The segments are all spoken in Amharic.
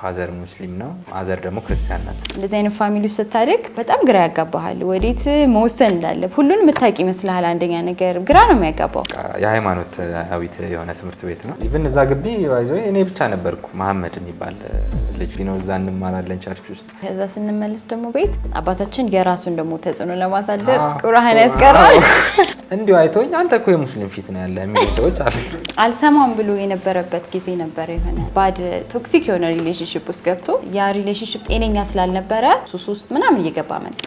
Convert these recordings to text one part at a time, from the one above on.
ፋዘር ሙስሊም ነው ማዘር ደግሞ ክርስቲያን ናት እንደዚህ አይነት ፋሚሊ ውስጥ ስታድግ በጣም ግራ ያጋባሃል ወዴት መወሰን እንዳለ ሁሉን የምታውቂ ይመስልሃል አንደኛ ነገር ግራ ነው የሚያጋባው የሃይማኖት አዊት የሆነ ትምህርት ቤት ነው ኢቭን እዛ ግቢ ባይዘው እኔ ብቻ ነበርኩ መሐመድ የሚባል ልጅ ነው እዛ እንማራለን ቸርች ውስጥ ከዛ ስንመለስ ደግሞ ቤት አባታችን የራሱን ደግሞ ተጽዕኖ ለማሳደር ቁርአን ያስቀራል እንዲሁ አይቶኝ አንተ እኮ የሙስሊም ፊት ነው ያለ የሚሉ ሰዎች አሉ አልሰማም ብሎ የነበረበት ጊዜ ነበር የሆነ ባድ ቶክሲክ የሆነ ሪሌሽንሺፕ ውስጥ ገብቶ ያ ሪሌሽንሺፕ ጤነኛ ስላልነበረ ሱስ ውስጥ ምናምን እየገባ መጣ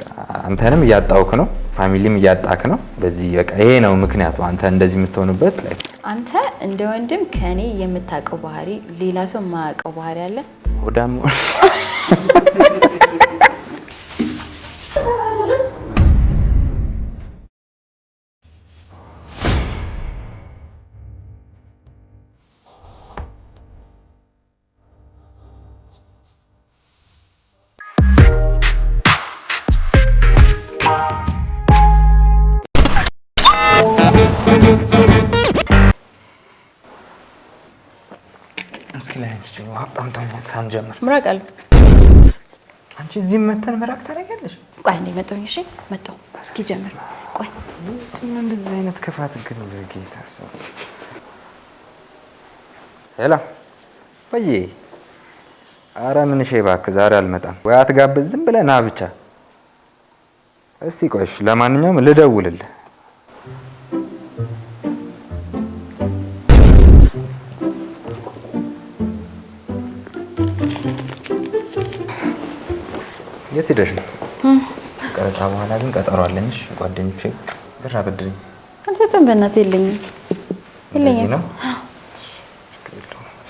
አንተንም እያጣውክ ነው ፋሚሊም እያጣክ ነው በዚህ በቃ ይሄ ነው ምክንያቱ አንተ እንደዚህ የምትሆንበት ላይ አንተ እንደ ወንድም ከኔ የምታውቀው ባህሪ ሌላ ሰው የማያውቀው ባህሪ አለ ወዳም እስኪ በጣም ተኛል ሳንጀምር ምራቅ አለ አንቺ እዚህ መተን ምራቅ ታደርጊያለሽ ቆይ እንዴ መጣው እሺ መጣው እስኪ ጀምር ቆይ እንደዚህ አይነት ክፋት ግን ለጌታ ሰው ሄላ ወይ አረ ምን እሺ እባክህ ዛሬ አልመጣም ወይ አትጋብዝ ዝም ብለህ ና ብቻ እስቲ ቆይሽ ለማንኛውም ልደውልልህ የት ሄደሽ ነው? ቀረጻ በኋላ ግን ቀጠሮ አለኝሽ ጓደኞቼ ብር አበድሪኝ አልሰጥም በእናትህ የለኝም ነው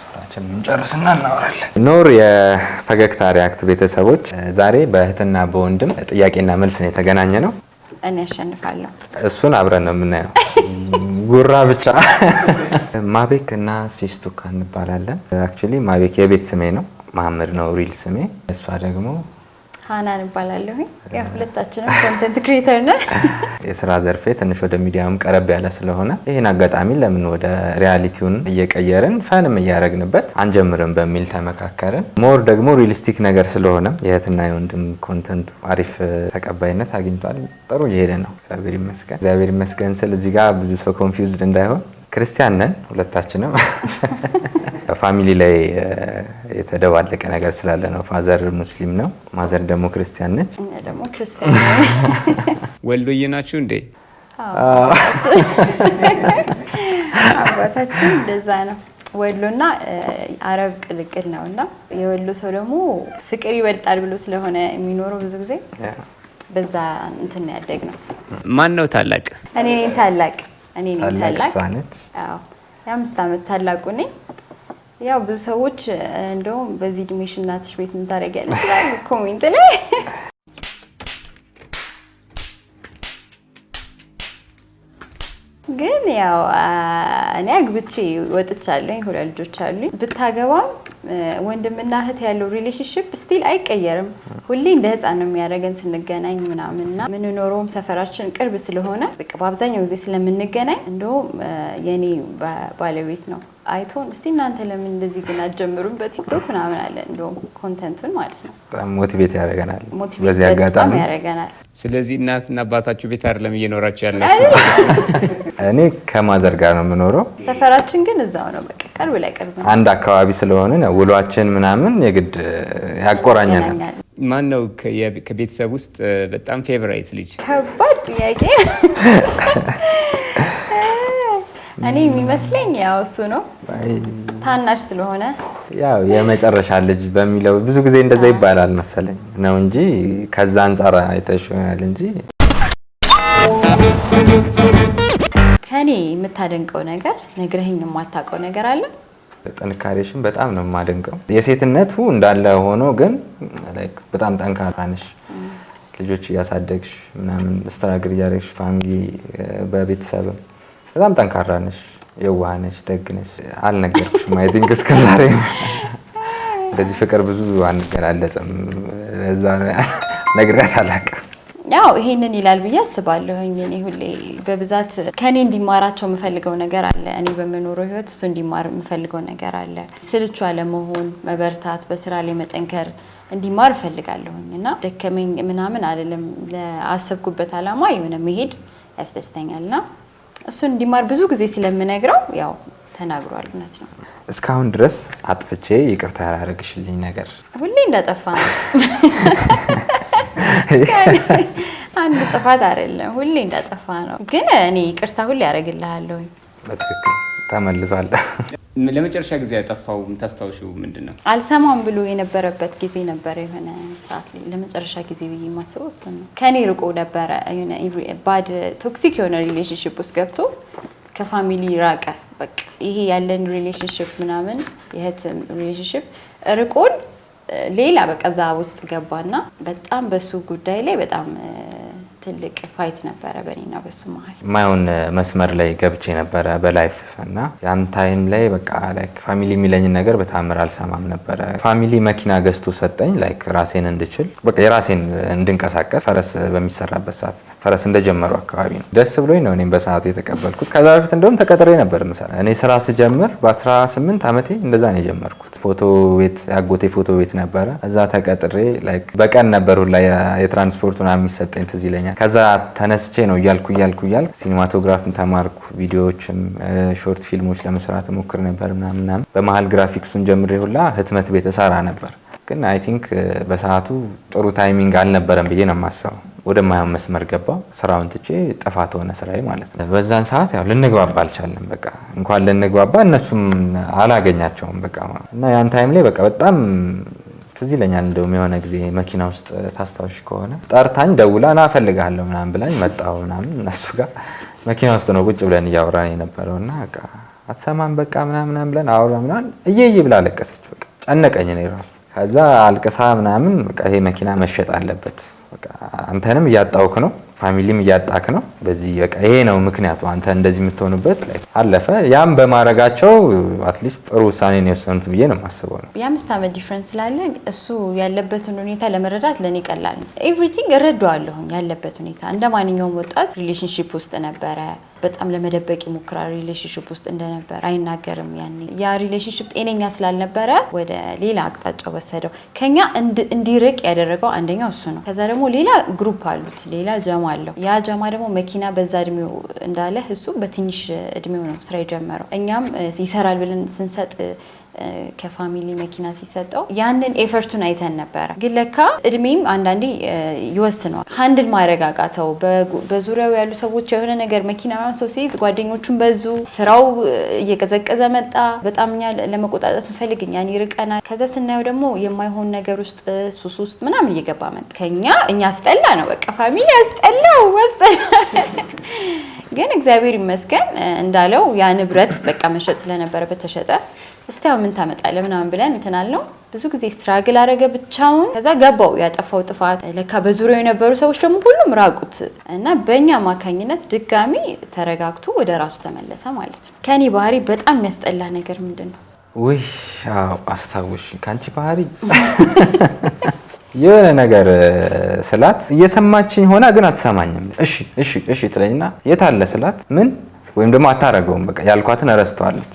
ስራችንን እንጨርስና እናወራለን ኖር የፈገግታ ሪያክት ቤተሰቦች ዛሬ በእህትና በወንድም ጥያቄና መልስ ነው የተገናኘ ነው እኔ አሸንፋለሁ እሱን አብረን ነው የምናየው ጉራ ብቻ ማቤክ እና ሲስቱካ እንባላለን አክቹሊ ማቤክ የቤት ስሜ ነው መሐመድ ነው ሪል ስሜ እሷ ደግሞ ሃናን እባላለሁ ያው ሁለታችንም ኮንተንት ክሪኤተር ነን የሥራ ዘርፌ ትንሽ ወደ ሚዲያም ቀረብ ያለ ስለሆነ ይሄን አጋጣሚ ለምን ወደ ሪያሊቲውን እየቀየርን ፋንም እያረግንበት አንጀምርም በሚል ተመካከርን ሞር ደግሞ ሪሊስቲክ ነገር ስለሆነ የእህትና የወንድም ኮንተንቱ አሪፍ ተቀባይነት አግኝቷል ጥሩ እየሄደ ነው እግዚአብሔር ይመስገን ስል እዚህ ጋር ብዙ ሰው ኮንፊውዝድ እንዳይሆን ክርስቲያን ነን ሁለታችንም ፋሚሊ ላይ የተደባለቀ ነገር ስላለ ነው ፋዘር ሙስሊም ነው ማዘር ደግሞ ክርስቲያን ነች እኔ ደግሞ ክርስቲያን ወልዶዬ ናችሁ እንዴ አባታችን እንደዛ ነው ወሎና አረብ ቅልቅል ነውና የወሎ ሰው ደግሞ ፍቅር ይበልጣል ብሎ ስለሆነ የሚኖረው ብዙ ጊዜ በዛ እንትን ያደግነው ማን ነው ታላቅ እኔ ነኝ ታላቅ አዎ የ5 አመት ታላቁ ነኝ ያው ብዙ ሰዎች እንደውም በዚህ እድሜሽ እናትሽ ቤት ምን ታረጋለች ላይ ኮሜንት ላይ ግን ያው እኔ አግብቼ ወጥቻለሁ ሁለት ልጆች አሉኝ ብታገባም ወንድምና እህት ያለው ሪሌሽንሺፕ ስቲል አይቀየርም ሁሌ እንደ ህፃን ነው የሚያደርገን ስንገናኝ ምናምንና ምን ኖሮም ሰፈራችን ቅርብ ስለሆነ በቃ በአብዛኛው ጊዜ ስለምንገናኝ እንደውም የኔ ባለቤት ነው አይቶን እስቲ እናንተ ለምን እንደዚህ ግን አትጀምሩም በቲክቶክ ምናምን አለ እንደውም ኮንተንቱን ማለት ነው በጣም ሞቲቬት ያደርገናል በዚህ አጋጣሚ ያደርገናል ስለዚህ እናትና አባታችሁ ቤት አይደለም እየኖራችሁ ያላችሁ እኔ ከማዘር ጋር ነው የምኖረው ሰፈራችን ግን እዛው ነው በቃ ቅርብ ላይ ቅርብ ነው አንድ አካባቢ ስለሆነ ነው ውሏችን ምናምን የግድ ያቆራኛል ማን ነው ከቤተሰብ ውስጥ በጣም ፌቨራይት ልጅ ከባድ ጥያቄ እኔ የሚመስለኝ ያው እሱ ነው ታናሽ ስለሆነ ያው የመጨረሻ ልጅ በሚለው ብዙ ጊዜ እንደዛ ይባላል መሰለኝ ነው እንጂ ከዛ አንፃር አይተሽናል እንጂ ከኔ የምታደንቀው ነገር ነግረኸኝ የማታውቀው ነገር አለ ጥንካሬሽን በጣም ነው የማደንቀው የሴትነቱ እንዳለ ሆኖ ግን ላይክ በጣም ጠንካራ ነሽ ልጆች ያሳደግሽ ምናምን ስትራግል ያረግሽ ፋሚሊ በቤተሰብ በጣም ጠንካራ ነሽ የዋህ ነሽ ደግ ነሽ አልነገርኩሽም አይ ቲንክ እስከዛሬ እንደዚህ ፍቅር ብዙ አንገላለጽም እዛ ነግሬያት አላውቅም ያው ይሄንን ይላል ብዬ አስባለሁኝ። እኔ ሁሌ በብዛት ከኔ እንዲማራቸው የምፈልገው ነገር አለ። እኔ በመኖረው ህይወት እሱ እንዲማር የምፈልገው ነገር አለ። ስልቹ አለመሆን፣ መበርታት፣ በስራ ላይ መጠንከር እንዲማር እፈልጋለሁኝ እና ደከመኝ ምናምን አይደለም። ለአሰብኩበት አላማ የሆነ መሄድ ያስደስተኛልና እሱን እንዲማር ብዙ ጊዜ ስለምነግረው ያው ተናግሯል። እውነት ነው። እስካሁን ድረስ አጥፍቼ ይቅርታ ያላደረግሽልኝ ነገር? ሁሌ እንዳጠፋ ነው። አንድ ጥፋት አይደለም፣ ሁሌ እንዳጠፋ ነው። ግን እኔ ይቅርታ ሁሌ ያደርግልሃለሁ። በትክክል ተመልሷል። ለመጨረሻ ጊዜ ያጠፋው የምታስታውሽው ምንድን ነው? አልሰማም ብሎ የነበረበት ጊዜ ነበረ። የሆነ ሰዓት ላይ ለመጨረሻ ጊዜ ብዬ የማስበው እሱ ነው። ከኔ ርቆ ነበረ። የሆነ ባድ ቶክሲክ የሆነ ሪሌሽንሽፕ ውስጥ ገብቶ ከፋሚሊ ራቀ። በቃ ይሄ ያለን ሪሌሽንሽፕ ምናምን የእህት ሪሌሽንሽፕ ርቆን ሌላ በቃ እዛ ውስጥ ገባና በጣም በሱ ጉዳይ ላይ በጣም ትልቅ ፋይት ነበረ በእኔና በሱ መሀል። ማይሆን መስመር ላይ ገብቼ ነበረ በላይፍ እና ያን ታይም ላይ በቃ ላይክ ፋሚሊ የሚለኝን ነገር በታምር አልሰማም ነበረ። ፋሚሊ መኪና ገዝቶ ሰጠኝ ላይክ ራሴን እንድችል በቃ የራሴን እንድንቀሳቀስ ፈረስ በሚሰራበት ሰዓት ፈረስ እንደጀመሩ አካባቢ ነው። ደስ ብሎኝ ነው እኔም በሰዓቱ የተቀበልኩት። ከዛ በፊት እንደውም ተቀጥሬ ነበር የምሰራ። እኔ ስራ ስጀምር በ18 ዓመቴ እንደዛ ነው የጀመርኩት። ፎቶ ቤት ያጎቴ ፎቶ ቤት ነበረ። እዛ ተቀጥሬ ላይክ በቀን ነበር ሁላ የትራንስፖርት ምናምን የሚሰጠኝ ትዝ ይለኛል። ከዛ ተነስቼ ነው እያልኩ ሲኒማቶግራፊን ተማርኩ። ቪዲዮዎችም ሾርት ፊልሞች ለመስራት ሞክር ነበር ምናምን። በመሀል ግራፊክሱን ጀምሬ ሁላ ህትመት ቤት እሰራ ነበር። ግን አይ ቲንክ በሰዓቱ ጥሩ ታይሚንግ አልነበረም ብዬ ነው የማስበው። ወደማይሆን መስመር ገባው። ስራውን ትቼ ጥፋት ሆነ ስራዬ ማለት ነው። በዛን ሰዓት ያው ልንግባባ አልቻልንም። በቃ እንኳን ልንግባባ እነሱም አላገኛቸውም በቃ እና ያን ታይም ላይ በቃ በጣም ትዝ ይለኛል። እንደውም የሆነ ጊዜ መኪና ውስጥ ታስታውሽ ከሆነ ጠርታኝ ደውላ ና እፈልግሃለሁ ምናምን ብላኝ መጣሁ ምናምን። እነሱ ጋር መኪና ውስጥ ነው ቁጭ ብለን እያወራን የነበረውና በቃ አትሰማም በቃ ምናምን ብለን አወራን ምናምን። እየይ ብላ አለቀሰች። በቃ ጨነቀኝ እኔ ራሱ። ከዛ አልቅሳ ምናምን በቃ ይሄ መኪና መሸጥ አለበት፣ በቃ አንተንም እያጣውክ ነው፣ ፋሚሊም እያጣክ ነው። በዚህ በቃ ይሄ ነው ምክንያቱ አንተ እንደዚህ የምትሆንበት ላይ አለፈ። ያም በማድረጋቸው አትሊስት ጥሩ ውሳኔ ነው የወሰኑት ብዬ ነው የማስበው ነው። የ5 ዓመት ዲፍረንስ ስላለ እሱ ያለበትን ሁኔታ ለመረዳት ለኔ ቀላል ነው። ኤቭሪቲንግ እረዳዋለሁ። ያለበት ሁኔታ እንደ ማንኛውም ወጣት ሪሌሽንሺፕ ውስጥ ነበረ። በጣም ለመደበቅ ይሞክራል። ሪሌሽንሺፕ ውስጥ እንደነበር አይናገርም። ያኔ ያ ሪሌሽንሺፕ ጤነኛ ስላልነበረ ወደ ሌላ አቅጣጫ ወሰደው። ከኛ እንዲርቅ ያደረገው አንደኛው እሱ ነው። ከዛ ደግሞ ሌላ ግሩፕ አሉት፣ ሌላ ጀማ አለው። ያ ጀማ ደግሞ መኪና በዛ እድሜው እንዳለ እሱ በትንሽ እድሜው ነው ስራ የጀመረው። እኛም ይሰራል ብለን ስንሰጥ ከፋሚሊ መኪና ሲሰጠው ያንን ኤፈርቱን አይተን ነበረ። ግን ለካ እድሜም አንዳንዴ ይወስነዋል። ሃንድል ማረጋጋተው በዙሪያው ያሉ ሰዎች የሆነ ነገር መኪና ሰው ሲይዝ ጓደኞቹን በዙ፣ ስራው እየቀዘቀዘ መጣ። በጣም እኛ ለመቆጣጠር ስንፈልግ እኛን ይርቀናል። ከዛ ስናየው ደግሞ የማይሆን ነገር ውስጥ ሱስ ውስጥ ምናምን እየገባ መጣ። እኛ አስጠላ ነው በቃ ፋሚሊ አስጠላው። ግን እግዚአብሔር ይመስገን እንዳለው ያ ንብረት በቃ መሸጥ ስለነበረበት ተሸጠ። እስቲ አሁን ምን ታመጣለህ ምናምን ብለን እንትን አልነው። ብዙ ጊዜ ስትራግል አደረገ ብቻውን። ከዛ ገባው ያጠፋው ጥፋት። ለካ በዙሪያው የነበሩ ሰዎች ደግሞ ሁሉም ራቁት እና በእኛ አማካኝነት ድጋሚ ተረጋግቶ ወደ ራሱ ተመለሰ ማለት ነው። ከኔ ባህሪ በጣም የሚያስጠላ ነገር ምንድን ነው? ውይ አስታውሽ ከአንቺ ባህሪ የሆነ ነገር ስላት እየሰማችኝ ሆና ግን አትሰማኝም። እሺ ትለኝና የት አለ ስላት ምን ወይም ደግሞ አታረገውም። በቃ ያልኳትን እረስተዋለች።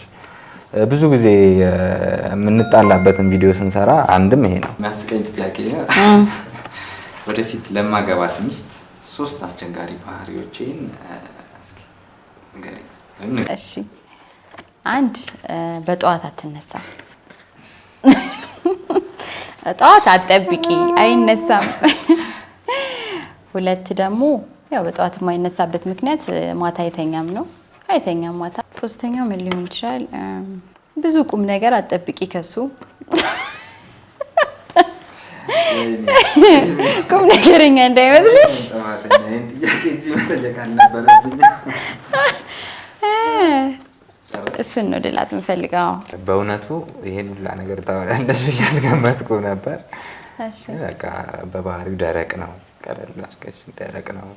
ብዙ ጊዜ የምንጣላበትን ቪዲዮ ስንሰራ አንድም ይሄ ነው የሚያስቀኝ ጥያቄ ነው። ወደፊት ለማገባት ሚስት 3 አስቸጋሪ ባህሪዎችን እስኪ ንገሪኝ። እሺ 1 በጠዋት አትነሳም። ጠዋት አትጠብቂ፣ አይነሳም። 2 ደግሞ ያው በጠዋት የማይነሳበት ምክንያት ማታ አይተኛም ነው። አይተኛም ማታ። 3ኛው ምን ሊሆን ይችላል? ብዙ ቁም ነገር አትጠብቂ ከሱ። ቁም ነገረኛ እንዳይመስልሽ። እሱን ነው ድላት የምፈልገው። በእውነቱ ይሄን ሁላ ነገር ታወራለሽ ብዬ አልገመትኩም ነበር። በቃ በባህሪው ደረቅ ነው፣ ቀለል አድርገሽ ደረቅ ነው።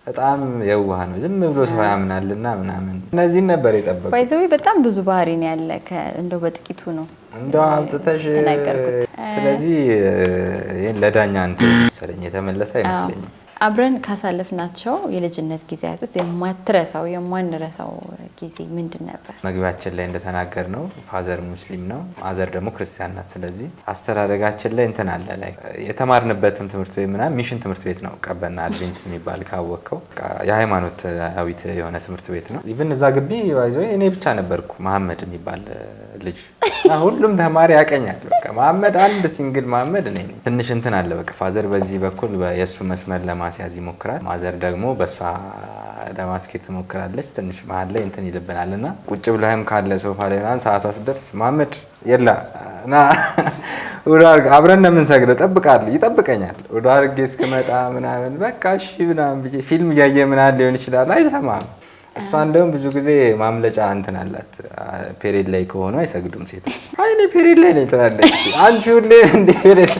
በጣም የዋህ ነው። ዝም ብሎ ሰው ያምናልና ምናምን። እነዚህን ነበር የጠበቁት። ባይዘው በጣም ብዙ ባህሪ ነው ያለ። እንደው በጥቂቱ ነው እንደው አብጥተሽ ተናገርኩት። ስለዚህ ይሄን ለዳኛ አንተ መሰለኝ የተመለሰ አይመስለኝም። አብረን ካሳለፍናቸው የልጅነት ጊዜያት ውስጥ የማንረሳው ጊዜ ምንድን ነበር? መግቢያችን ላይ እንደተናገር ነው ፋዘር ሙስሊም ነው፣ ማዘር ደግሞ ክርስቲያን ናት። ስለዚህ አስተዳደጋችን ላይ እንትን አለ ላይ የተማርንበትን ትምህርት ቤት ምናምን ሚሽን ትምህርት ቤት ነው። ቀበና አድቬንቲስት የሚባል ካወቅከው የሃይማኖታዊት የሆነ ትምህርት ቤት ነው። ኢቭን እዛ ግቢ ይዘው እኔ ብቻ ነበርኩ መሐመድ የሚባል ልጅ። ሁሉም ተማሪ ያቀኛል። በቃ መሐመድ አንድ ሲንግል መሐመድ እኔ ነኝ። ትንሽ እንትን አለ በቃ ፋዘር በዚህ በኩል የሱ መስመር ለማስያዝ ይሞክራል፣ ማዘር ደግሞ በሷ ለማስኬት ትሞክራለች። ትንሽ መሀል ላይ እንትን ይልብናልና ቁጭ ብለህም ካለ ሶፋ ላይ ምናምን ሰዓቷ ስትደርስ መሐመድ የላ ና አብረን ነው የምንሰግደው ይጠብቀኛል። ወደ አድርጌ እስክመጣ ምናምን በቃ እሺ ምናምን ብዬ ፊልም እያየ ምናምን ሊሆን ይችላል፣ አይሰማም። እሷ እንደውም ብዙ ጊዜ ማምለጫ እንትን አላት። ፔሪድ ላይ ከሆኑ አይሰግዱም ሴቶች። አይ እኔ ፔሪድ ላይ ነኝ ትላለች። አንቺ ሁሌ እንደ ፔሪድ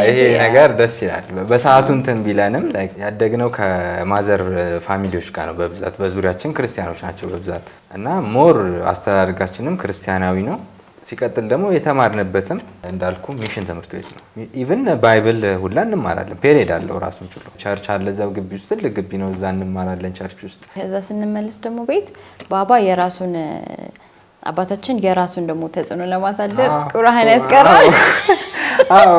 ይሄ ነገር ደስ ይላል። በሰዓቱ እንትን ቢለንም ያደግነው ከማዘር ፋሚሊዎች ጋር ነው በብዛት። በዙሪያችን ክርስቲያኖች ናቸው በብዛት እና ሞር አስተዳደጋችንም ክርስቲያናዊ ነው። ሲቀጥል ደግሞ የተማርንበትም እንዳልኩ ሚሽን ትምህርት ቤት ነው። ኢቭን ባይብል ሁላ እንማራለን። ፔሪድ አለው ራሱን ችሎ። ቸርች አለ እዛው ግቢ ውስጥ፣ ትልቅ ግቢ ነው። እዛ እንማራለን ቸርች ውስጥ። ከዛ ስንመለስ ደግሞ ቤት አባታችን የራሱን ደግሞ ተጽዕኖ ለማሳደር ቁርአን ያስቀራል።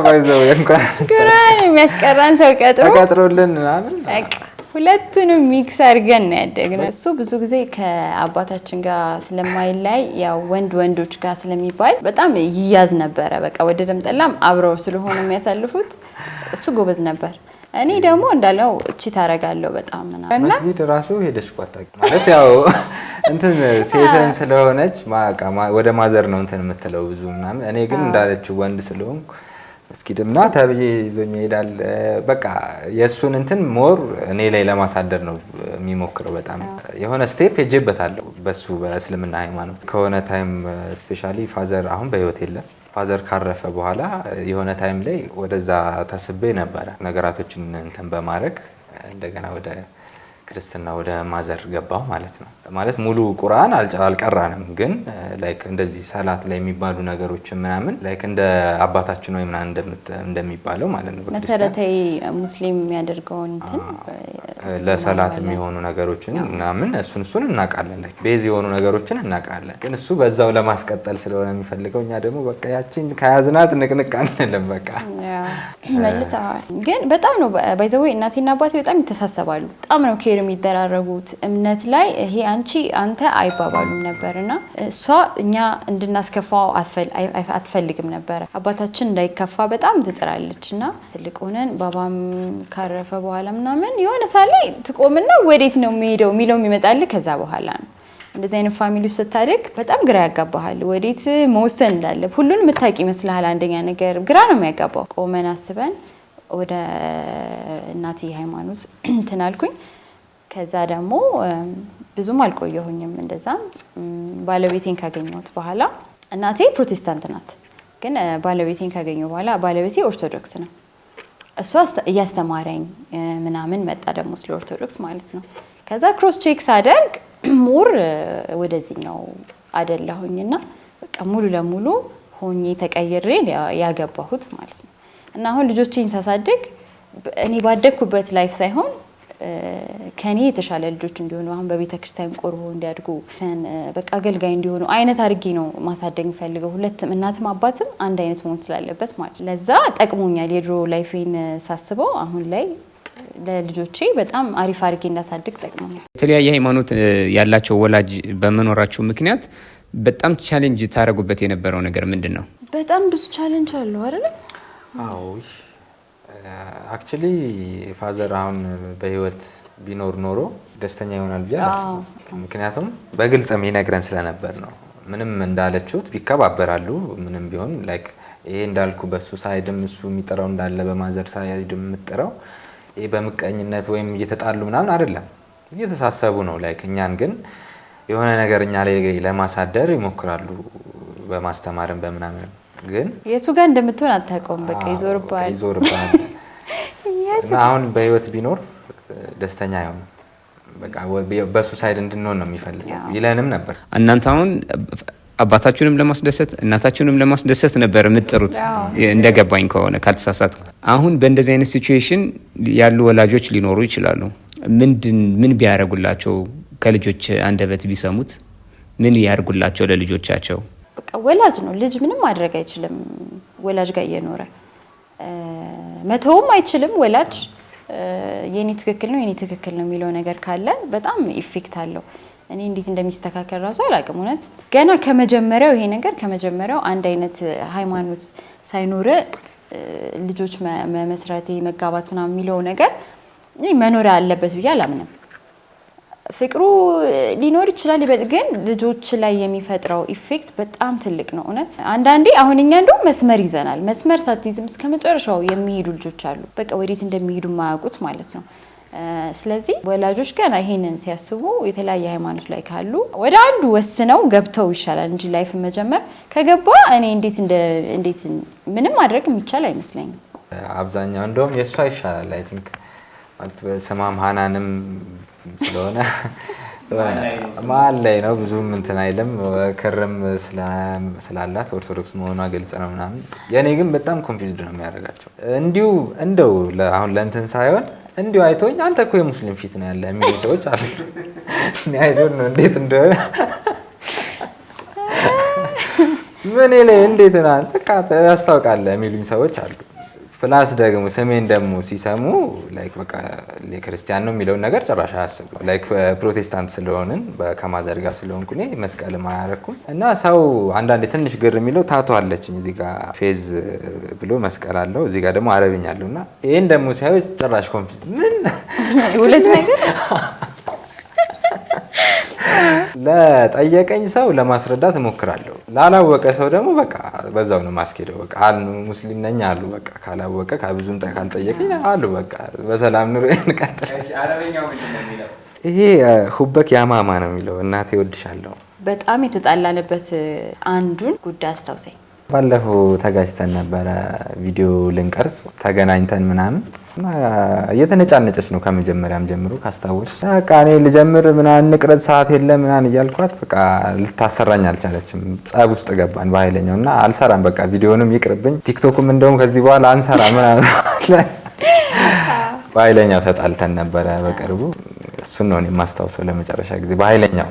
ባይዘው እንኳን ቁርአን የሚያስቀራን ሰው ቀጥሮልን ምናምን ሁለቱንም ሚክስ አድርገን ነው ያደግነው። እሱ ብዙ ጊዜ ከአባታችን ጋር ስለማይላይ ያው ወንዶች ጋር ስለሚባል በጣም ይያዝ ነበረ። በቃ ወደ ደምጠላም አብረው ስለሆነ የሚያሳልፉት እሱ ጎበዝ ነበር። እኔ ደግሞ እንዳለው እቺ ታረጋለሁ በጣም ምናምን መስጊድ ራሱ ሄደሽ ቋጣቂ ማለት ያው እንትን ሴተን ስለሆነች ወደ ማዘር ነው እንትን የምትለው ብዙ ምናምን። እኔ ግን እንዳለችው ወንድ ስለሆንኩ እስኪድምና ተብዬ ይዞኝ ይሄዳል። በቃ የእሱን እንትን ሞር እኔ ላይ ለማሳደር ነው የሚሞክረው። በጣም የሆነ ስቴፕ ሄጄበታለሁ በሱ በእስልምና ሃይማኖት ከሆነ ታይም ስፔሻሊ ፋዘር አሁን በህይወት የለም። ፋዘር ካረፈ በኋላ የሆነ ታይም ላይ ወደዛ ተስቤ ነበረ ነገራቶችን እንትን በማድረግ እንደገና ወደ ክርስትና ወደ ማዘር ገባው ማለት ነው። ማለት ሙሉ ቁርአን አልቀራንም፣ ግን ላይክ እንደዚህ ሰላት ላይ የሚባሉ ነገሮች ምናምን ላይክ እንደ አባታችን ወይ ምናምን እንደሚባለው ማለት ነው። መሰረታዊ ሙስሊም የሚያደርገውን እንትን ለሰላት የሚሆኑ ነገሮችን ምናምን እሱን እናውቃለን። ላይክ ቤዝ የሆኑ ነገሮችን እናውቃለን፣ ግን እሱ በዛው ለማስቀጠል ስለሆነ የሚፈልገው እኛ ደግሞ በቃ ያቺን ከያዝናት ንቅንቅ አንልም። በቃ መልሰዋል። ግን በጣም ነው ባይዘው እናቴና አባቴ በጣም ይተሳሰባሉ። በጣም ነው ኬር የሚደራረጉት። እምነት ላይ ይሄ አንተ አይባባሉም ነበርና እሷ እኛ እንድናስከፋው አትፈልግም ነበር። አባታችን እንዳይከፋ በጣም ትጥራለችና ትልቅ ሆነን ባባም ካረፈ በኋላ ምናምን የሆነ ሳለ ትቆምና ወዴት ነው የሚሄደው የሚለው የሚመጣል ከዛ በኋላ ነው። እንደዚህ አይነት ፋሚሊ ውስጥ ስታድግ በጣም ግራ ያጋባሃል። ወዴት መወሰን እንዳለ ሁሉን የምታውቂ ይመስልሃል። አንደኛ ነገር ግራ ነው የሚያጋባው። ቆመን አስበን ወደ እናቴ ሃይማኖት እንትን አልኩኝ። ከዛ ደግሞ ብዙም አልቆየሁኝም። እንደዛም ባለቤቴን ካገኘሁት በኋላ እናቴ ፕሮቴስታንት ናት፣ ግን ባለቤቴን ካገኘሁ በኋላ ባለቤቴ ኦርቶዶክስ ነው። እሷ እያስተማረኝ ምናምን መጣ ደግሞ ስለ ኦርቶዶክስ ማለት ነው። ከዛ ክሮስ ቼክ ሳደርግ ሞር ወደዚህኛው አደላሁኝና በቃ ሙሉ ለሙሉ ሆኜ ተቀይሬ ያገባሁት ማለት ነው። እና አሁን ልጆቼን ሳሳድግ እኔ ባደግኩበት ላይፍ ሳይሆን ከኔ የተሻለ ልጆች እንዲሆኑ አሁን በቤተ ክርስቲያን ቆርቦ እንዲያድጉ በቃ አገልጋይ እንዲሆኑ አይነት አድርጌ ነው ማሳደግ ፈልገው። ሁለቱም እናትም አባትም አንድ አይነት መሆን ስላለበት ማለት ለዛ ጠቅሞኛል። የድሮ ላይፌን ሳስበው አሁን ላይ ለልጆቼ በጣም አሪፍ አድርጌ እንዳሳድግ ጠቅሞኛል። የተለያየ ሃይማኖት ያላቸው ወላጅ በመኖራቸው ምክንያት በጣም ቻሌንጅ ታደርጉበት የነበረው ነገር ምንድን ነው? በጣም ብዙ ቻሌንጅ አለው አይደል? አዎ አክቹሊ ፋዘር አሁን በህይወት ቢኖር ኖሮ ደስተኛ ይሆናል ብዬ አላስብም። ምክንያቱም በግልጽም ይነግረን ስለነበር ነው። ምንም እንዳለችሁት ቢከባበራሉ ምንም ቢሆን ላይክ ይሄ እንዳልኩ በሱ ሳይድም እሱ የሚጠራው እንዳለ በማዘር ሳይድም የምትጠራው ይሄ በምቀኝነት ወይም እየተጣሉ ምናምን አይደለም፣ እየተሳሰቡ ነው። ላይክ እኛን ግን የሆነ ነገር እኛ ላይ ለማሳደር ይሞክራሉ በማስተማርም በምናምን። ግን የቱ ጋር እንደምትሆን አታውቀውም። በቃ ይዞርባል። እና አሁን በህይወት ቢኖር ደስተኛ አይሆንም። በቃ በሱ ሳይድ እንድንሆን ነው የሚፈልገው። ይለንም ነበር። እናንተ አሁን አባታችሁንም ለማስደሰት እናታችሁንም ለማስደሰት ነበር የምትጥሩት እንደገባኝ ከሆነ ካልተሳሳትኩ። አሁን በእንደዚህ አይነት ሲቹዌሽን ያሉ ወላጆች ሊኖሩ ይችላሉ። ምን ቢያደርጉላቸው ከልጆች አንደበት ቢሰሙት ምን ያርጉላቸው ለልጆቻቸው? በቃ ወላጅ ነው። ልጅ ምንም ማድረግ አይችልም። ወላጅ ጋር እየኖረ መተውም አይችልም። ወላጅ የኔ ትክክል ነው የኔ ትክክል ነው የሚለው ነገር ካለ በጣም ኢፌክት አለው። እኔ እንዴት እንደሚስተካከል ራሱ አላውቅም። እውነት ገና ከመጀመሪያው ይሄ ነገር ከመጀመሪያው አንድ አይነት ሃይማኖት ሳይኖር ልጆች መመስረት መጋባት ምናምን የሚለው ነገር መኖር አለበት ብዬ አላምንም። ፍቅሩ ሊኖር ይችላል፣ ግን ልጆች ላይ የሚፈጥረው ኢፌክት በጣም ትልቅ ነው። እውነት አንዳንዴ አሁን እኛ እንደው መስመር ይዘናል። መስመር ሳትይዝም እስከ መጨረሻው የሚሄዱ ልጆች አሉ። በቃ ወዴት እንደሚሄዱ ማያውቁት ማለት ነው። ስለዚህ ወላጆች ገና ይሄንን ሲያስቡ የተለያየ ሃይማኖት ላይ ካሉ ወደ አንዱ ወስነው ገብተው ይሻላል እንጂ ላይፍ መጀመር ከገባ እኔ እንዴት ምንም ማድረግ የሚቻል አይመስለኝም። አብዛኛው እንደውም የእሷ ይሻላል አይ ቲንክ ማለት በስማም ሃናንም ስለሆነ መሀል ላይ ነው ብዙም እንትን አይልም። ክርም ስላላት ኦርቶዶክስ መሆኗ ግልጽ ነው ምናምን። የእኔ ግን በጣም ኮንፊውዝድ ነው የሚያደርጋቸው። እንደው አሁን ለእንትን ሳይሆን እንዲሁ አይቶኝ አንተ እኮ የሙስሊም ፊት ነው ያለ የሚሉ ሰዎች አሉ። እኔ አይዶን ነው እንዴት እንደሆነ ምን ላይ እንዴት ነው በቃ ያስታውቃል የሚሉኝ ሰዎች አሉ። ፕላስ ደግሞ ስሜን ደግሞ ሲሰሙ ላይክ በቃ ለክርስቲያን ነው የሚለውን ነገር ጭራሽ አያስቡ። ላይክ ፕሮቴስታንት ስለሆንን ከማዘር ጋር ስለሆንኩ እኔ መስቀል ማያረኩም እና ሰው አንዳንዴ ትንሽ ግር የሚለው ታቶ አለችኝ እዚህ ጋር ፌዝ ብሎ መስቀል አለው እዚህ ጋር ደግሞ አረብኛ አለውና ይሄን ደግሞ ሲያዩ ጭራሽ ኮንፊውዝ ምን ሁለት ነገር ለጠየቀኝ ሰው ለማስረዳት እሞክራለሁ። ላላወቀ ሰው ደግሞ በቃ በዛው ነው ማስኬደው። በቃ ሙስሊም ነኝ አሉ በቃ ካላወቀ ከብዙም ካልጠየቀኝ አሉ በቃ በሰላም ኑሮ እንቀጥል። አረበኛው ምንድነው የሚለው? ይሄ ሁበክ ያማማ ነው የሚለው እናቴ ወድሻለሁ። በጣም የተጣላንበት አንዱን ጉዳይ አስታውሰኝ። ባለፈው ተጋጭተን ነበረ ቪዲዮ ልንቀርጽ ተገናኝተን ምናምን እየተነጫነጨች ነው ከመጀመሪያም ጀምሮ ካስታወሽ። በቃ እኔ ልጀምር ምናምን እንቅረጽ ሰዓት የለም ምናምን እያልኳት በቃ ልታሰራኝ አልቻለችም። ጸብ ውስጥ ገባን በኃይለኛው እና አልሰራም በቃ ቪዲዮንም ይቅርብኝ ቲክቶክም እንደውም ከዚህ በኋላ አንሰራ ምናምን በኃይለኛው ተጣልተን ነበረ በቅርቡ። እሱን ነው የማስታውሰው ለመጨረሻ ጊዜ በኃይለኛው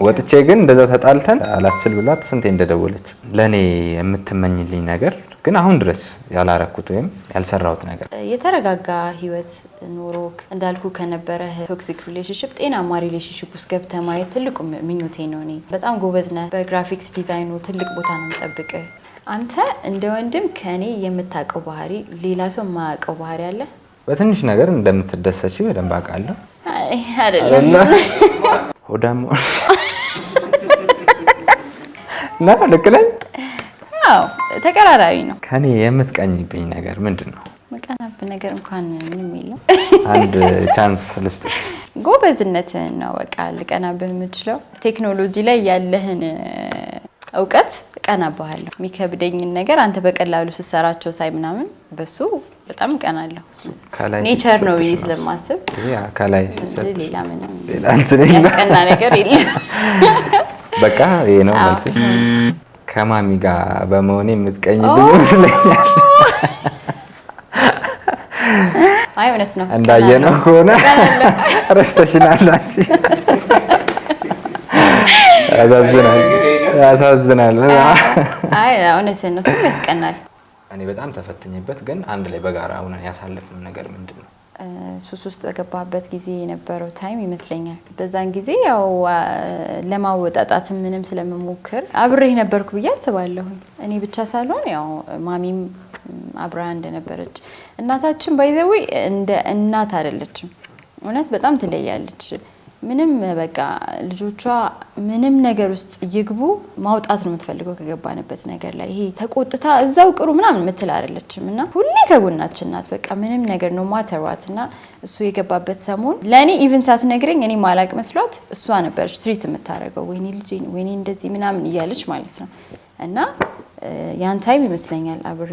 ወጥቼ። ግን እንደዛ ተጣልተን አላስችል ብሏት ስንቴ እንደደወለች ለኔ የምትመኝልኝ ነገር ግን አሁን ድረስ ያላረኩት ወይም ያልሰራሁት ነገር የተረጋጋ ህይወት ኖሮክ እንዳልኩ ከነበረ ቶክሲክ ሪሌሽንሺፕ ጤናማ ሪሌሽንሺፕ ውስጥ ገብተህ ማየት ትልቁ ምኞቴ ነው። እኔ በጣም ጎበዝ ነህ በግራፊክስ ዲዛይኑ ትልቅ ቦታ ነው የምጠብቅህ። አንተ እንደ ወንድም ከኔ የምታውቀው ባህሪ ሌላ ሰው የማያውቀው ባህሪ አለ? በትንሽ ነገር እንደምትደሰች በደንብ አውቃለሁ። አይደለም ሆዳም ነው ልክ ነኝ? አዎ ተቀራራቢ ነው። ከኔ የምትቀኝብኝ ነገር ምንድን ነው? መቀናብ ነገር እንኳን ምንም የለም። አንድ ቻንስ ልስጥ። ጎበዝነትህን ነው በቃ ልቀናብህ የምችለው። ቴክኖሎጂ ላይ ያለህን እውቀት እቀናብሃለሁ። የሚከብደኝን ነገር አንተ በቀላሉ ስትሰራቸው ሳይ ምናምን በሱ በጣም እቀናለሁ። ኔቸር ነው ብዬ ስለማስብ ከላይ ሌላ ምንም ያስቀና ነገር የለም። በቃ ይሄ ነው መልስሽ። ከማሚ ጋር በመሆኔ የምትቀኝብኝ ይመስለኛል። አይ እውነት ነው። እንዳየነው ከሆነ ረስተሽናል አንቺ። ያሳዝናል። አይ እውነት ነው፣ እሱም ያስቀናል። እኔ በጣም ተፈትኝበት ግን አንድ ላይ በጋራ ሆነን ያሳለፍነው ነገር ምንድን ነው? ሱስ ውስጥ በገባበት ጊዜ የነበረው ታይም ይመስለኛል። በዛን ጊዜ ያው ለማወጣጣት ምንም ስለምሞክር አብሬ ነበርኩ ብዬ አስባለሁ። እኔ ብቻ ሳልሆን ያው ማሚም አብራ እንደነበረች። እናታችን ባይዘዊ እንደ እናት አይደለችም። እውነት በጣም ትለያለች። ምንም በቃ ልጆቿ ምንም ነገር ውስጥ ይግቡ ማውጣት ነው የምትፈልገው ከገባንበት ነገር ላይ። ይሄ ተቆጥታ እዛው ቅሩ ምናምን የምትል አይደለችም እና ሁሌ ከጎናችን ናት። በቃ ምንም ነገር ነው ማተሯት እና እሱ የገባበት ሰሞን ለእኔ ኢቭን ሳትነግረኝ እኔ ማላቅ መስሏት እሷ ነበረች ትሪት የምታደርገው። ወይኔ ልጄ ወይኔ እንደዚህ ምናምን እያለች ማለት ነው። እና ያን ታይም ይመስለኛል አብሬ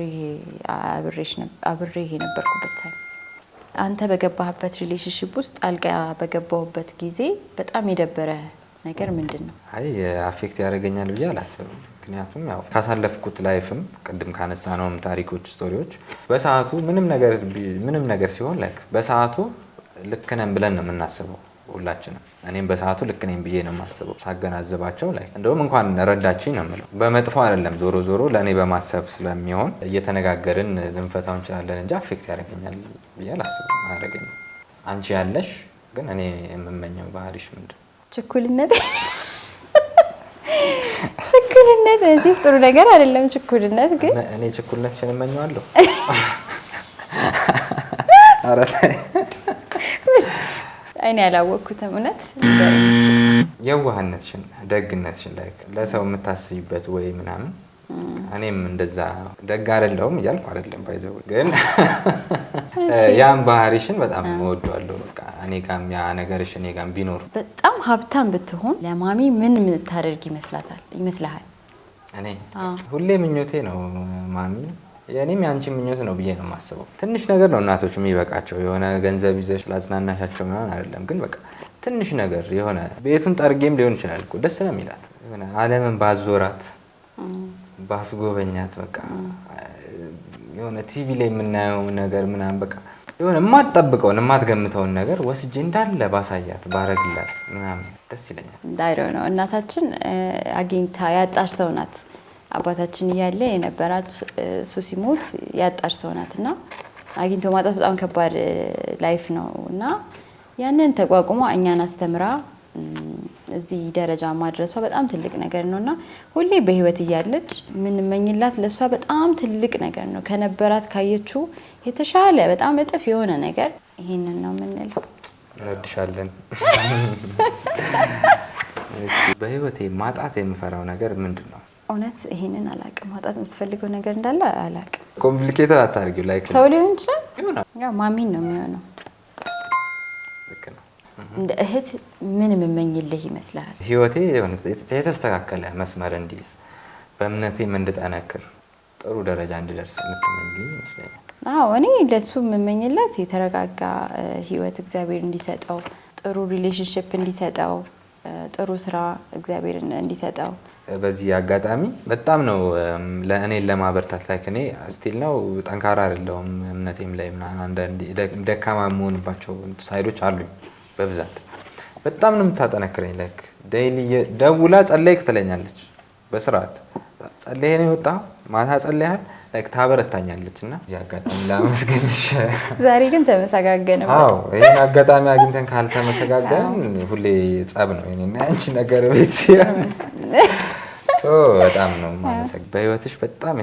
የነበርኩበት ታይም። አንተ በገባህበት ሪሌሽንሺፕ ውስጥ አልጋ በገባሁበት ጊዜ በጣም የደበረ ነገር ምንድን ነው? አይ አፌክት ያደርገኛል ብዬ አላስብም። ምክንያቱም ያው ካሳለፍኩት ላይፍም ቅድም ካነሳነውም ታሪኮች፣ ስቶሪዎች በሰዓቱ ምንም ነገር ሲሆን ላይክ በሰዓቱ ልክ ነን ብለን ነው የምናስበው ሁላችንም። እኔም በሰዓቱ ልክ ነኝ ብዬ ነው የማስበው ሳገናዝባቸው ላይ እንደውም እንኳን ረዳችኝ ነው የምለው። በመጥፎ አይደለም፣ ዞሮ ዞሮ ለእኔ በማሰብ ስለሚሆን እየተነጋገርን ልንፈታው እንችላለን እንጂ አፌክት ያደርገኛል ብዬ አላስብም። አያደርገኝም። አንቺ ያለሽ ግን እኔ የምመኘው ባህሪሽ ምንድን ነው? ችኩልነት ችኩልነት እዚህ ጥሩ ነገር አይደለም። ችኩልነት ግን እኔ ችኩልነትሽን እመኘዋለሁ። ኧረ ተይ እኔ ያላወቅኩትም እውነት የዋህነትሽን፣ ደግነትሽን ላይ ለሰው የምታስይበት ወይ ምናምን እኔም እንደዛ ደግ አይደለሁም እያልኩ አይደለም ባይዘው፣ ግን ያን ባህሪሽን በጣም እወደዋለሁ። በቃ እኔ ጋርም ያ ነገርሽ እኔ ጋርም ቢኖር። በጣም ሀብታም ብትሆን ለማሚ ምን የምታደርግ ይመስልሃል? እኔ ሁሌ ምኞቴ ነው ማሚ፣ የኔም ያንቺ ምኞት ነው ብዬ ነው የማስበው። ትንሽ ነገር ነው እናቶች የሚበቃቸው፣ የሆነ ገንዘብ ይዘሽ ላዝናናሻቸው ምናምን አይደለም፣ ግን በቃ ትንሽ ነገር የሆነ ቤቱን ጠርጌም ሊሆን ይችላል እኮ ደስ ነው የሚላል። የሆነ ዓለምን ባዞራት ባስጎበኛት፣ በቃ የሆነ ቲቪ ላይ የምናየው ነገር ምናምን በቃ የሆነ የማትጠብቀውን የማትገምተውን ነገር ወስጄ እንዳለ ባሳያት ባረግላት ምናምን ደስ ይለኛል። ዳይሮ ነው እናታችን አግኝታ ያጣች ሰው ናት። አባታችን እያለ የነበራት እሱ ሲሞት ያጣች ሰው ናት እና አግኝቶ ማጣት በጣም ከባድ ላይፍ ነው እና ያንን ተቋቁሞ እኛን አስተምራ እዚህ ደረጃ ማድረሷ በጣም ትልቅ ነገር ነውና ሁሌ በህይወት እያለች ምንመኝላት ለሷ በጣም ትልቅ ነገር ነው። ከነበራት ካየችው የተሻለ በጣም እጥፍ የሆነ ነገር ይሄንን ነው የምንለው። እንወድሻለን። በህይወቴ ማጣት የምፈራው ነገር ምንድን ነው? እውነት ይሄንን አላውቅም። ማጣት የምትፈልገው ነገር እንዳለ አላውቅም። ኮምፕሊኬትድ አታርጊው። ላይክ ሰው ሊሆን ይችላል፣ ያው ማሚን ነው የሚሆነው። እንደ እህት ምን የምመኝልህ ይመስልሃል? ህይወቴ የተስተካከለ መስመር እንዲይዝ፣ በእምነቴም እንድጠነክር፣ ጥሩ ደረጃ እንድደርስ የምትመኝልኝ ይመስለኛል። አዎ እኔ ለሱ የምመኝለት የተረጋጋ ህይወት እግዚአብሔር እንዲሰጠው፣ ጥሩ ሪሌሽንሽፕ እንዲሰጠው፣ ጥሩ ስራ እግዚአብሔር እንዲሰጠው። በዚህ አጋጣሚ በጣም ነው ለእኔን ለማበርታት ላይ እኔ ስቲል ነው ጠንካራ አይደለሁም እምነቴም ላይ ምናምን አንዳንዴ ደካማ የምሆንባቸው ሳይዶች አሉኝ። በብዛት በጣም ነው የምታጠነክረኝ። ላይክ ዴይሊ ደውላ ጸለይክ ትለኛለች። በስርዓት ጸለይህ ነው የወጣኸው ማታ ጸለይሃል ላይክ ታበረታኛለች። እና እዚህ አጋጣሚ ላመስግንሽ። ዛሬ ግን ተመሰጋገን። አዎ ይሄን አጋጣሚ አግኝተን ካልተመሰጋገን ሁሌ ጸብ ነው እኔና አንቺ ነገር ቤት ሲሆን በጣም ነው ማመሰግ። በህይወትሽ በጣም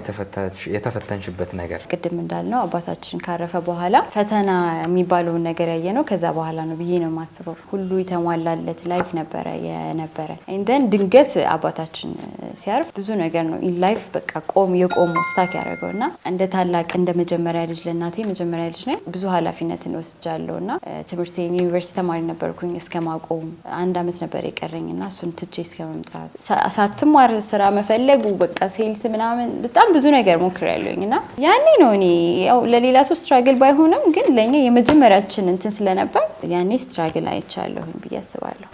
የተፈተንሽበት ነገር? ቅድም እንዳልነው አባታችን ካረፈ በኋላ ፈተና የሚባለውን ነገር ያየነው ከዛ በኋላ ነው ብዬ ነው የማስበው። ሁሉ የተሟላለት ላይፍ ነበረ የነበረ እንደን ድንገት አባታችን ሲያርፍ ብዙ ነገር ነው ኢን ላይፍ በቃ የቆሙ ስታክ ያደረገውና እንደ ታላቅ እንደ መጀመሪያ ልጅ ለእናቴ መጀመሪያ ልጅ ነኝ። ብዙ ኃላፊነትን ወስጃለሁና ትምህርቴን ዩኒቨርሲቲ ተማሪ ነበርኩኝ እስከማቆም 1 አመት ነበር የቀረኝና እሱን ትቼ እስከመምጣት ሳትማር ስራ መፈለጉ በቃ ሴልስ ምናምን በጣም ብዙ ነገር ሞክሬያለሁኝ እና ያኔ ነው እኔ ያው ለሌላ ሰው ስትራግል ባይሆንም ግን ለኛ የመጀመሪያችን እንትን ስለነበር ያኔ ስትራግል አይቻለሁኝ ብዬ አስባለሁ።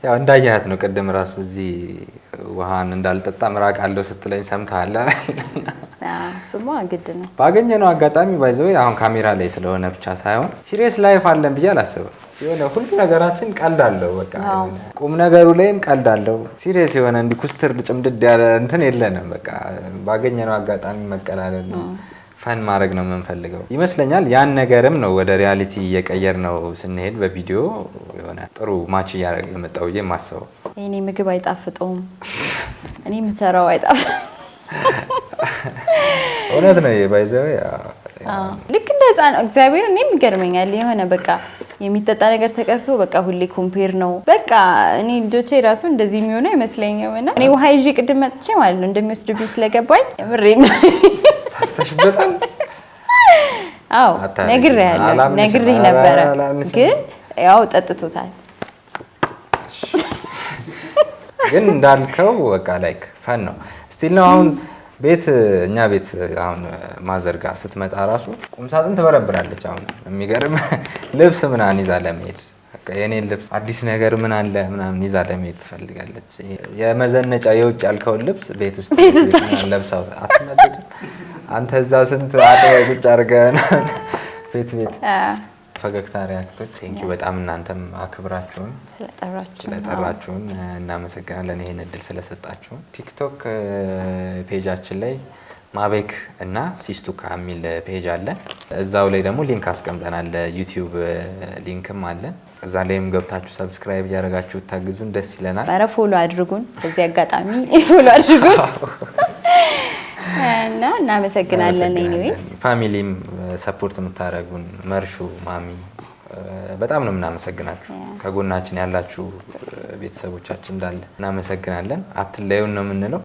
ያው እንዳያት ነው ቅድም ራሱ እዚህ ውሃን እንዳልጠጣ ምራቅ አለው ስትለኝ ሰምተሃል አይደል? ስሟ ግድ ነው። ባገኘነው አጋጣሚ ባይዘው አሁን ካሜራ ላይ ስለሆነ ብቻ ሳይሆን ሲሪየስ ላይፍ አለን ብዬ አላስብም። የሆነ ሁሉ ነገራችን ቀልድ አለው። በቃ ቁም ነገሩ ላይም ቀልድ አለው። ሲሪየስ የሆነ እንዲ ኩስትር ጭምድድ ያለ እንትን የለንም። በቃ ባገኘነው አጋጣሚ መቀላለል ነው፣ ፈን ማድረግ ነው የምንፈልገው ይመስለኛል። ያን ነገርም ነው ወደ ሪያሊቲ እየቀየር ነው ስንሄድ በቪዲዮ የሆነ ጥሩ ማች እያደረገ የመጣው ብዬ የማስበው። እኔ ምግብ አይጣፍጡም፣ እኔ የምሰራው አይጣፍጥ። እውነት ነው ባይዘው ልክ እንደ ህፃን እግዚአብሔር እኔም ይገርመኛል። የሆነ በቃ የሚጠጣ ነገር ተቀርቶ በቃ ሁሌ ኮምፔር ነው። በቃ እኔ ልጆቼ ራሱ እንደዚህ የሚሆኑ አይመስለኝም። እና እኔ ውሃ ይዤ ቅድም መጥቼ ማለት ነው እንደሚወስድብኝ ስለገባኝ ምሬ ነው ታፍተሽበታል። አዎ ነግሬህ ነበረ፣ ግን ያው ጠጥቶታል። ግን እንዳልከው በቃ ላይክ ፈን ነው ስቲል ነው። አሁን እኛ ቤት አሁን ማዘርጋ ስትመጣ ራሱ ቁምሳጥን ትበረብራለች። አሁን የሚገርም ልብስ ምናምን ይዛ ለመሄድ የኔን ልብስ አዲስ ነገር ምን አለ ምናምን ይዛ ለመሄድ ትፈልጋለች። የመዘነጫ የውጭ ያልከውን ልብስ ቤት ውስጥ ለብሳው አትናደድም? አንተ እዛ ስንት አጥበህ ቁጭ አድርገህ ቤት ፈገግታ ሪያክቶች ቴንኪው በጣም እናንተም አክብራችሁን ስለጠራችሁን እናመሰግናለን። ይሄን እድል ስለሰጣችሁን። ቲክቶክ ፔጃችን ላይ ማቤክ እና ሲስቱካ የሚል ፔጅ አለ። እዛው ላይ ደግሞ ሊንክ አስቀምጠናል። ዩቲዩብ ሊንክም አለ። እዛ ላይም ገብታችሁ ሰብስክራይብ እያደረጋችሁ ታግዙን ደስ ይለናል። ኧረ ፎሎ አድርጉን፣ በዚህ አጋጣሚ ፎሎ አድርጉን እና እናመሰግናለን። ኤኒዌይስ ፋሚሊም ሰፖርት የምታደርጉን መርሹ፣ ማሚ በጣም ነው የምናመሰግናችሁ። ከጎናችን ያላችሁ ቤተሰቦቻችን እንዳለ እናመሰግናለን። አትለዩን ነው የምንለው።